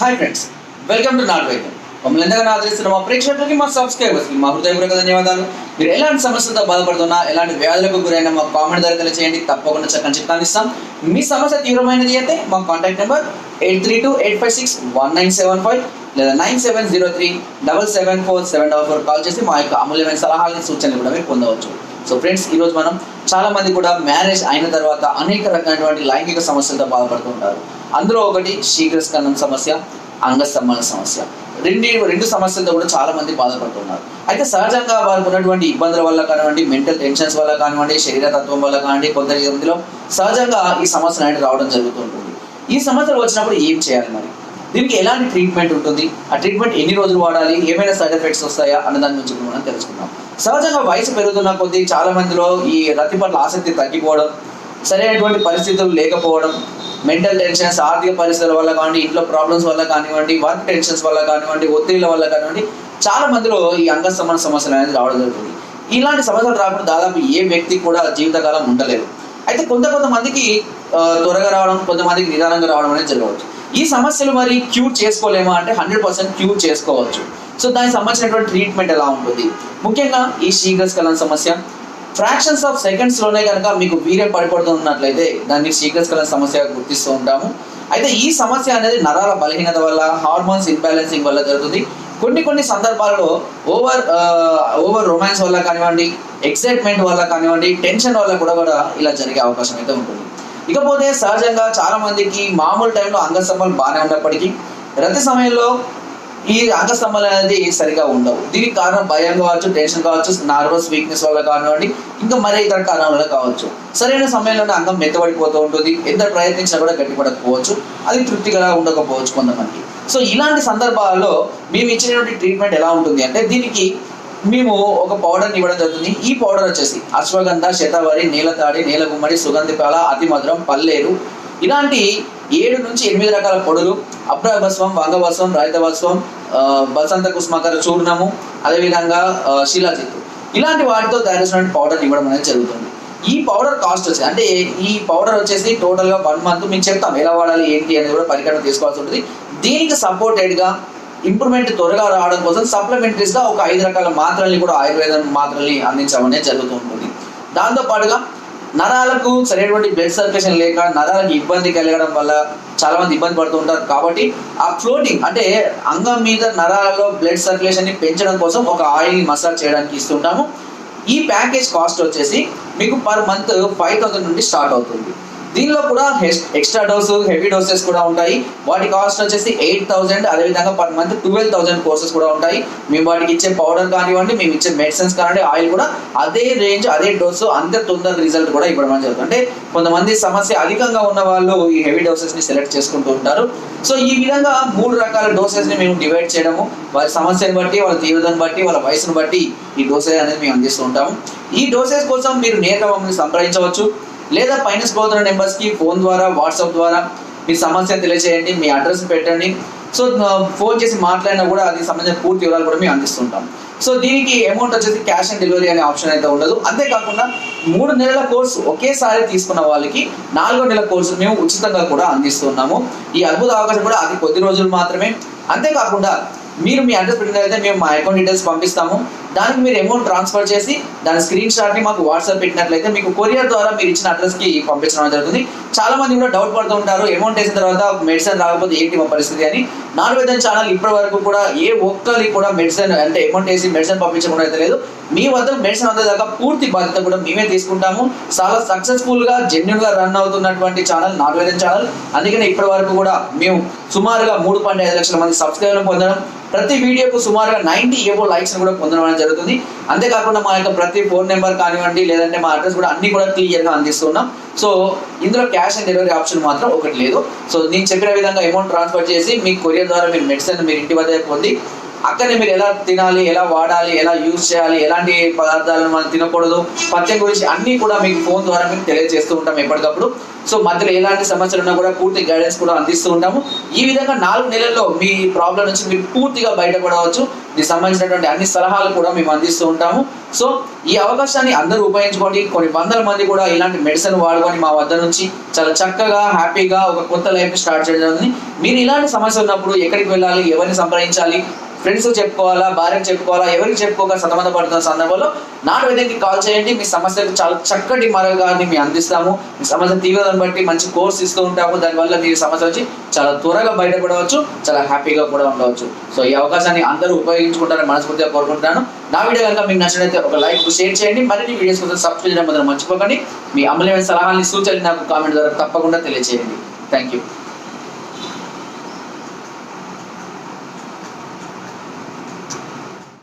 Hi friends, welcome to not వైద్యం. మమ్మల్ని ఎంతగానో ఆదరిస్తున్న మా ప్రేక్షకులకి, మా సబ్స్క్రైబర్స్కి మా హృదయపూర్వక ధన్యవాదాలు. మీరు ఎలాంటి సమస్యలతో బాధపడుతున్నా, ఎలాంటి వ్యాధులకు గురైనా మా కామెంట్ ద్వారా తెలియజేయండి. తప్పకుండా చక్కని చిట్కాలు ఇస్తాం. మీ సమస్య తీవ్రమైనది అయితే మా కాంటాక్ట్ నెంబర్ 8328561975 లేదా 9703774744 కాల్ చేసి మా యొక్క అమూల్యమైన సలహాలని, సూచనలు కూడా మీరు పొందవచ్చు. సో ఫ్రెండ్స్, ఈరోజు మనం చాలా మంది కూడా మ్యారేజ్ అయిన తర్వాత అనేక రకాలైనటువంటి లైంగిక సమస్యలతో బాధపడుతుంటారు. అందులో ఒకటి శీఘ్రస్ఖలనం సమస్య, అంగస్తంభన సమస్య. రెండు సమస్యలతో కూడా చాలా మంది బాధపడుతున్నారు. అయితే సహజంగా వారికి ఉన్నటువంటి ఇబ్బందుల వల్ల కానివ్వండి, మెంటల్ టెన్షన్స్ వల్ల కానివ్వండి, శరీరతత్వం వల్ల కానివ్వండి, కొందరిలో సహజంగా ఈ సమస్యలు అనేది రావడం జరుగుతుంటుంది. ఈ సమస్యలు వచ్చినప్పుడు ఏం చేయాలి, మరి దీనికి ఎలాంటి ట్రీట్మెంట్ ఉంటుంది, ఆ ట్రీట్మెంట్ ఎన్ని రోజులు వాడాలి, ఏమైనా సైడ్ ఎఫెక్ట్స్ వస్తాయా అన్న దాని గురించి మనం తెలుసుకుందాం. సహజంగా వయసు పెరుగుతున్న కొద్దీ చాలా మందిలో ఈ రతి పట్ల ఆసక్తి తగ్గిపోవడం, సరైనటువంటి పరిస్థితులు లేకపోవడం, మెంటల్ టెన్షన్స్, ఆర్థిక పరిస్థితుల వల్ల కానివ్వండి, ఇంట్లో ప్రాబ్లమ్స్ వల్ల కానివ్వండి, వర్క్ టెన్షన్స్ వల్ల కానివ్వండి, ఒత్తిళ్ల వల్ల కానివ్వండి, చాలా మందిలో ఈ అంగస్తంభన సమస్యలు అనేది రావడం జరుగుతుంది. ఇలాంటి సమస్యలు రాకుండా దాదాపు ఏ వ్యక్తి కూడా జీవితకాలం ఉండలేరు. అయితే కొంతమందికి త్వరగా రావడం, కొంతమందికి నిదానంగా రావడం అనేది జరగవచ్చు. ఈ సమస్యలు మరి క్యూర్ చేసుకోలేమా అంటే 100% క్యూర్ చేసుకోవచ్చు. సో దానికి సంబంధించినటువంటి ట్రీట్మెంట్ ఎలా ఉంటుంది? ముఖ్యంగా ఈ శీఘ్రస్ఖలన సమస్య ఫ్రాక్షన్స్ ఆఫ్ సెకండ్స్ లోనే కనుక మీకు వీర్యం పడిపడుతున్నట్లయితే దాన్ని శీఘ్రస్ఖలన సమస్యగా గుర్తిస్తూ ఉంటాము. అయితే ఈ సమస్య అనేది నరాల బలహీనత వల్ల, హార్మోన్స్ ఇన్బ్యాలెన్సింగ్ వల్ల జరుగుతుంది. కొన్ని సందర్భాల్లో ఓవర్ రొమాన్స్ వల్ల కానివ్వండి, ఎక్సైట్మెంట్ వల్ల కానివ్వండి, టెన్షన్ వల్ల కూడా ఇలా జరిగే అవకాశం అయితే ఉంటుంది. ఇకపోతే సహజంగా చాలా మందికి మామూలు టైంలో అంగస్తంభాలు బాగానే ఉన్నప్పటికీ రతి సమయంలో ఈ అంగస్తంభాలు అనేది సరిగా ఉండవు. దీనికి కారణం భయం కావచ్చు, టెన్షన్ కావచ్చు, నర్వస్ వీక్నెస్ వల్ల కానివ్వండి, ఇంకా మరే ఇతర కారణాల వల్ల కావచ్చు. సరైన సమయంలోనే అంగం మెత్తబడిపోతూ ఉంటుంది. ఎంత ప్రయత్నించినా కూడా గట్టిపడకపోవచ్చు, అది తృప్తిగా ఉండకపోవచ్చు కొంతమందికి. సో ఇలాంటి సందర్భాల్లో మేము ఇచ్చినటువంటి ట్రీట్మెంట్ ఎలా ఉంటుంది అంటే, దీనికి మేము ఒక పౌడర్ని ఇవ్వడం జరుగుతుంది. ఈ పౌడర్ వచ్చేసి అశ్వగంధ, శతవరి, నీలతాడి, నీలగుమ్మడి, సుగంధిపాల, అతిమధురం, పల్లేరు, ఇలాంటి 7 నుంచి 8 రకాల పొడులు, అభ్రభస్వం, వంగభస్వం, రహితభస్వం, బసంత కుస్మకర చూర్ణము, అదేవిధంగా శిలాజిత్తు, ఇలాంటి వాటితో తయారు చేసిన పౌడర్ ఇవ్వడం అనేది జరుగుతుంది. ఈ పౌడర్ కాస్ట్ వచ్చేసి అంటే ఈ పౌడర్ వచ్చేసి టోటల్గా 1 మంత్ మేము చెప్తాం ఎలా వాడాలి ఏంటి అనేది కూడా పరికరం తీసుకోవాల్సి ఉంటుంది. దీనికి సపోర్టెడ్గా ఇంప్రూవ్మెంట్ త్వరగా రావడం కోసం సప్లిమెంటరీస్గా ఒక 5 రకాల మాత్రల్ని కూడా ఆయుర్వేదం మాత్రల్ని అందించడం అనేది జరుగుతూ ఉంటుంది. దాంతోపాటుగా నరాలకు సరైనటువంటి బ్లడ్ సర్క్యులేషన్ లేక నరాలకు ఇబ్బంది కలగడం వల్ల చాలా మంది ఇబ్బంది పడుతూ ఉంటారు. కాబట్టి ఆ ఫ్లోటింగ్ అంటే అంగం మీద నరాలలో బ్లడ్ సర్క్యులేషన్ని పెంచడం కోసం ఒక ఆయిల్ని మసాజ్ చేయడానికి ఇస్తుంటాము. ఈ ప్యాకేజ్ కాస్ట్ వచ్చేసి మీకు పర్ మంత్ 5000 నుండి స్టార్ట్ అవుతుంది. దీనిలో కూడా ఎక్స్ట్రా డోస్, హెవీ డోసెస్ కూడా ఉంటాయి. వాటి కాస్ట్ వచ్చేసి 8000. అదేవిధంగా పర్ మంత్ 12000 కోర్సెస్ కూడా ఉంటాయి. మేము వాటికి ఇచ్చే పౌడర్ కానివ్వండి, మేము ఇచ్చే మెడిసిన్స్ కానివ్వండి, ఆయిల్ కూడా అదే రేంజ్, అదే డోసు, అంతే తొందర రిజల్ట్ కూడా ఇవ్వడం జరుగుతుంది. అంటే కొంతమంది సమస్య అధికంగా ఉన్న వాళ్ళు ఈ హెవీ డోసెస్ని సెలెక్ట్ చేసుకుంటూ ఉంటారు. సో ఈ విధంగా 3 రకాల డోసెస్ని మేము డివైడ్ చేయడము, వారి సమస్యను బట్టి, వాళ్ళ తీవ్రతను బట్టి, వాళ్ళ వయసును బట్టి ఈ డోసేజ్ అనేది మేము అందిస్తూ ఉంటాము. ఈ డోసేజ్ కోసం మీరు నేరుగా మమ్మల్ని సంప్రదించవచ్చు, లేదా పైన స్క్రోల్ అవుతున్న నెంబర్స్కి ఫోన్ ద్వారా, వాట్సాప్ ద్వారా మీ సమస్యను తెలియజేయండి, మీ అడ్రస్ పెట్టండి. సో ఫోన్ చేసి మాట్లాడినా కూడా అది సంబంధించిన పూర్తి వివరాలు కూడా మేము అందిస్తుంటాం. సో దీనికి అమౌంట్ వచ్చేసి క్యాష్ ఆన్ డెలివరీ అనే ఆప్షన్ అయితే ఉండదు. అంతేకాకుండా 3 నెలల కోర్సు ఒకేసారి తీసుకున్న వాళ్ళకి 4వ నెల కోర్సు మేము ఉచితంగా కూడా అందిస్తున్నాము. ఈ అద్భుత అవకాశం కూడా అది కొద్ది రోజులు మాత్రమే. అంతేకాకుండా మీరు మీ అడ్రస్ పెట్టినట్లయితే మేము మా అకౌంట్ డీటెయిల్స్ పంపిస్తాము. దానికి మీరు అమౌంట్ ట్రాన్స్ఫర్ చేసి దాని స్క్రీన్ షాట్ని మాకు వాట్సాప్ పెట్టినట్లయితే మీకు కొరియర్ ద్వారా మీరు ఇచ్చిన అడ్రస్కి పంపించడం జరుగుతుంది. చాలా మంది కూడా డౌట్ పడుతూ ఉంటారు, అమౌంట్ వేసిన తర్వాత మెడిసిన్ రాకపోతే ఏంటి మా పరిస్థితి అని. నాట్ వైద్యం ఛానల్ ఇప్పటి వరకు కూడా ఏ ఒక్కరికి కూడా మెడిసిన్ అంటే అమౌంట్ వేసి మెడిసిన్ పంపించకుండా అయితే లేదు. మీ వద్ద మెడిసిన్ అందేదాకా పూర్తి బాధ్యత కూడా మేమే తీసుకుంటాము. చాలా సక్సెస్ఫుల్గా, జెన్యున్గా రన్ అవుతున్నటువంటి ఛానల్ నాట్ వైద్యం ఛానల్. అందుకనే ఇప్పటి వరకు కూడా మేము సుమారుగా 3.5 లక్షల మంది సబ్స్క్రైబర్లు పొందడం, ప్రతి వీడియోకు సుమారుగా 90 ఏవో లైక్స్ కూడా పొందడం అనేది జరుగుతుంది. అంతేకాకుండా మా యొక్క ప్రతి ఫోన్ నెంబర్ కానివ్వండి, లేదంటే మా అడ్రస్ కూడా అన్ని కూడా క్లియర్గా అందిస్తున్నాం. సో ఇందులో క్యాష్ ఆన్ డెలివరీ ఆప్షన్ మాత్రం ఒకటి లేదు. సో నేను చెప్పిన విధంగా అమౌంట్ ట్రాన్స్ఫర్ చేసి మీ కొరియర్ ద్వారా మీరు మెడిసిన్ మీరు ఇంటి వద్ద పొంది అక్కడనే మీరు ఎలా తినాలి, ఎలా వాడాలి, ఎలా యూజ్ చేయాలి, ఎలాంటి పదార్థాలను మనం తినకూడదు, పథ్యం గురించి అన్నీ కూడా మీకు ఫోన్ ద్వారా మీకు తెలియజేస్తూ ఉంటాం ఎప్పటికప్పుడు. సో మధ్యలో ఎలాంటి సమస్యలు ఉన్నా కూడా పూర్తి గైడెన్స్ కూడా అందిస్తూ ఉంటాము. ఈ విధంగా 4 నెలల్లో మీ ప్రాబ్లం నుంచి మీరు పూర్తిగా బయటపడవచ్చు. దీనికి సంబంధించినటువంటి అన్ని సలహాలు కూడా మేము అందిస్తూ ఉంటాము. సో ఈ అవకాశాన్ని అందరూ ఉపయోగించుకోండి. కొన్ని వందల మంది కూడా ఇలాంటి మెడిసిన్ వాడుకొని మా వద్ద నుంచి చాలా చక్కగా హ్యాపీగా ఒక కొత్త లైఫ్ స్టార్ట్ చేయడం జరిగింది. మీరు ఇలాంటి సమస్య ఉన్నప్పుడు ఎక్కడికి వెళ్ళాలి, ఎవరిని సంప్రదించాలి, ఫ్రెండ్స్ చెప్పుకోవాలా, భార్యకు చెప్పుకోవాలా, ఎవరికి చెప్పుకోక సతమతపడుతున్న సందర్భంలో నాట్ వైద్యానికి కాల్ చేయండి. మీ సమస్యకు చాలా చక్కటి మార్గాన్ని మేము అందిస్తాము. మీ సమస్య తీవ్రతను బట్టి మంచి కోర్స్ ఇస్తూ ఉంటాము. దానివల్ల మీ సమస్య వచ్చి చాలా త్వరగా బయటపడవచ్చు, చాలా హ్యాపీగా కూడా ఉండవచ్చు. సో ఈ అవకాశాన్ని అందరూ ఉపయోగించుకుంటారని మనస్ఫూర్తిగా కోరుకుంటున్నాను. నా వీడియో కనుక మీకు నచ్చినట్లయితే ఒక లైక్, షేర్ చేయండి. మరిన్ని వీడియోస్ కోసం సబ్స్క్రైబ్ చేయడం మాత్రం మర్చిపోకండి. మీ అమూల్యమైన సలహాలని, సూచనలు నాకు కామెంట్ ద్వారా తప్పకుండా తెలియజేయండి. Thank you.